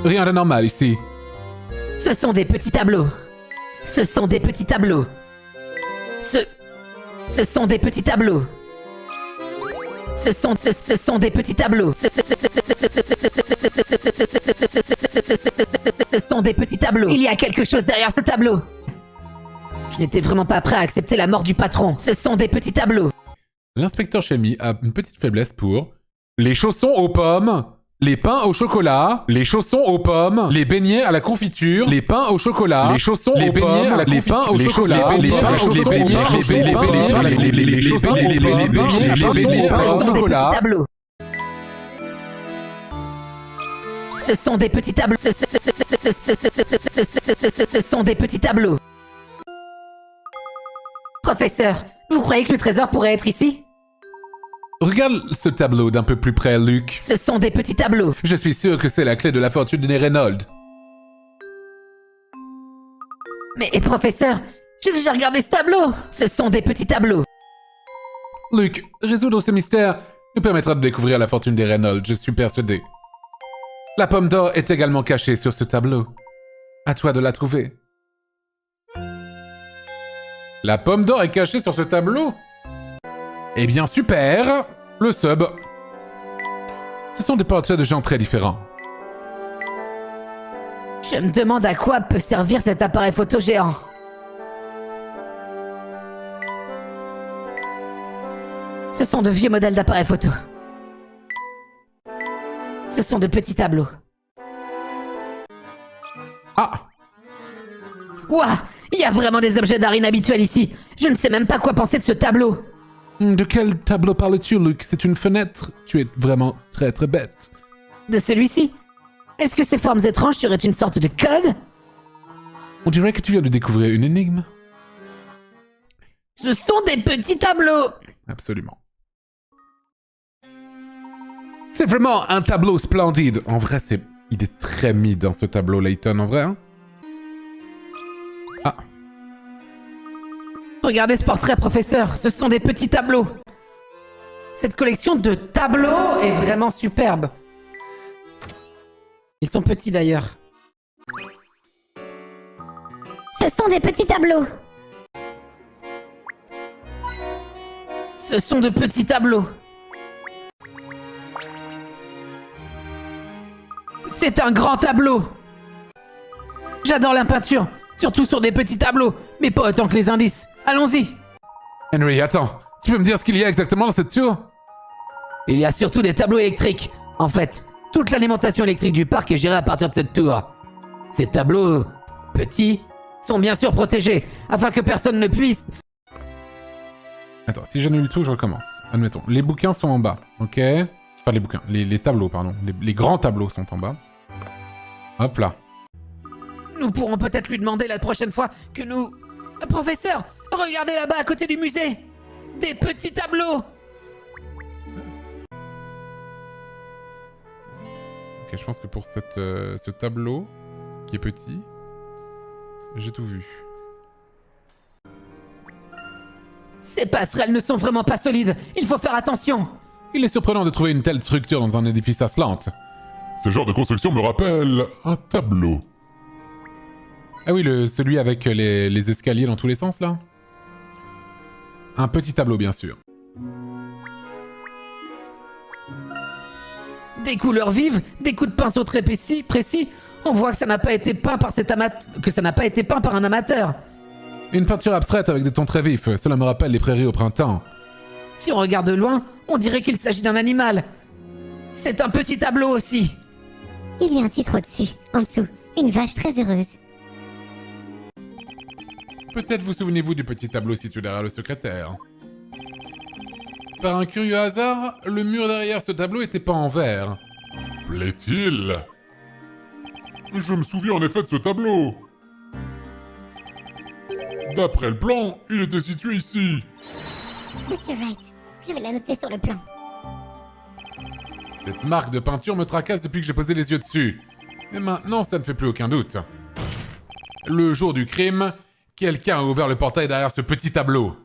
Rien d'anormal ici. Ce sont des petits tableaux. Ce sont des petits tableaux. Ce sont des petits tableaux. Ce sont des petits tableaux. Ce sont des petits tableaux. Il y a quelque chose derrière ce tableau. Je n'étais vraiment pas prêt à accepter la mort du patron. Ce sont des petits tableaux. L'inspecteur Chemi a une petite faiblesse pour les chaussons aux pommes, les pains au chocolat, les chaussons aux pommes, les beignets à la confiture, les pains au chocolat, les chaussons aux pommes, les pains au chocolat, les pains au chocolat, les chaussons aux chocolat. Ce sont des petits tableaux. Ce sont des petits tableaux. Professeur, vous croyez que le trésor pourrait être ici? Regarde ce tableau d'un peu plus près, Luc. Ce sont des petits tableaux. Je suis sûr que c'est la clé de la fortune des Reynolds. Mais professeur, j'ai déjà regardé ce tableau. Ce sont des petits tableaux. Luc, résoudre ce mystère nous permettra de découvrir la fortune des Reynolds, je suis persuadé. La pomme d'or est également cachée sur ce tableau. À toi de la trouver. La pomme d'or est cachée sur ce tableau? Eh bien, super! Le sub. Ce sont des portraits de gens très différents. Je me demande à quoi peut servir cet appareil photo géant. Ce sont de vieux modèles d'appareils photo. Ce sont de petits tableaux. Ah! Ouah! Il y a vraiment des objets d'art inhabituels ici. Je ne sais même pas quoi penser de ce tableau. De quel tableau parles-tu, Luc? C'est une fenêtre. Tu es vraiment très très bête. De celui-ci? Est-ce que ces formes étranges seraient une sorte de code? On dirait que tu viens de découvrir une énigme. Ce sont des petits tableaux. Absolument. C'est vraiment un tableau splendide. En vrai, il est très mis dans ce tableau, Layton, en vrai. Hein? Ah. Regardez ce portrait, professeur. Ce sont des petits tableaux. Cette collection de tableaux est vraiment superbe. Ils sont petits d'ailleurs. Ce sont des petits tableaux. Ce sont de petits tableaux. C'est un grand tableau. J'adore la peinture, surtout sur des petits tableaux, mais pas autant que les indices. Allons-y. Henry, attends. Tu peux me dire ce qu'il y a exactement dans cette tour? Il y a surtout des tableaux électriques. En fait, toute l'alimentation électrique du parc est gérée à partir de cette tour. Ces tableaux, petits, sont bien sûr protégés, afin que personne ne puisse... Attends, si j'annule tout, je recommence. Admettons, les bouquins sont en bas, ok? Enfin, les bouquins, les tableaux, pardon. Les grands tableaux sont en bas. Hop là. Nous pourrons peut-être lui demander la prochaine fois que nous... Professeur, regardez là-bas à côté du musée. Des petits tableaux. Ok, je pense que pour ce tableau, qui est petit, j'ai tout vu. Ces passerelles ne sont vraiment pas solides. Il faut faire attention. Il est surprenant de trouver une telle structure dans un édifice Aslant. Ce genre de construction me rappelle un tableau. Ah oui, celui avec les escaliers dans tous les sens, là? Un petit tableau, bien sûr. Des couleurs vives, des coups de pinceau très précis. On voit que ça n'a pas été peint par un amateur. Une peinture abstraite avec des tons très vifs. Cela me rappelle les prairies au printemps. Si on regarde de loin, on dirait qu'il s'agit d'un animal. C'est un petit tableau aussi. Il y a un titre au-dessus, en dessous. Une vache très heureuse. Peut-être vous souvenez-vous du petit tableau situé derrière le secrétaire. Par un curieux hasard, le mur derrière ce tableau était peint en vert. Plaît-il? Je me souviens en effet de ce tableau. D'après le plan, il était situé ici. Monsieur Wright, je vais la noter sur le plan. Cette marque de peinture me tracasse depuis que j'ai posé les yeux dessus. Et maintenant, ça ne fait plus aucun doute. Le jour du crime, quelqu'un a ouvert le portail derrière ce petit tableau.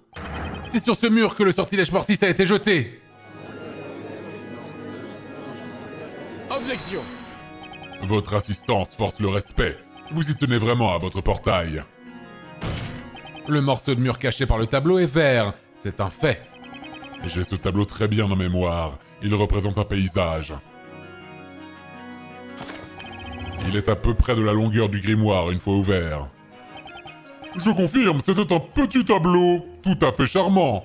C'est sur ce mur que le sortilège Mortis a été jeté. Objection. Votre assistance force le respect. Vous y tenez vraiment à votre portail. Le morceau de mur caché par le tableau est vert. C'est un fait. J'ai ce tableau très bien en mémoire. Il représente un paysage. Il est à peu près de la longueur du grimoire une fois ouvert. Je confirme, c'était un petit tableau, tout à fait charmant.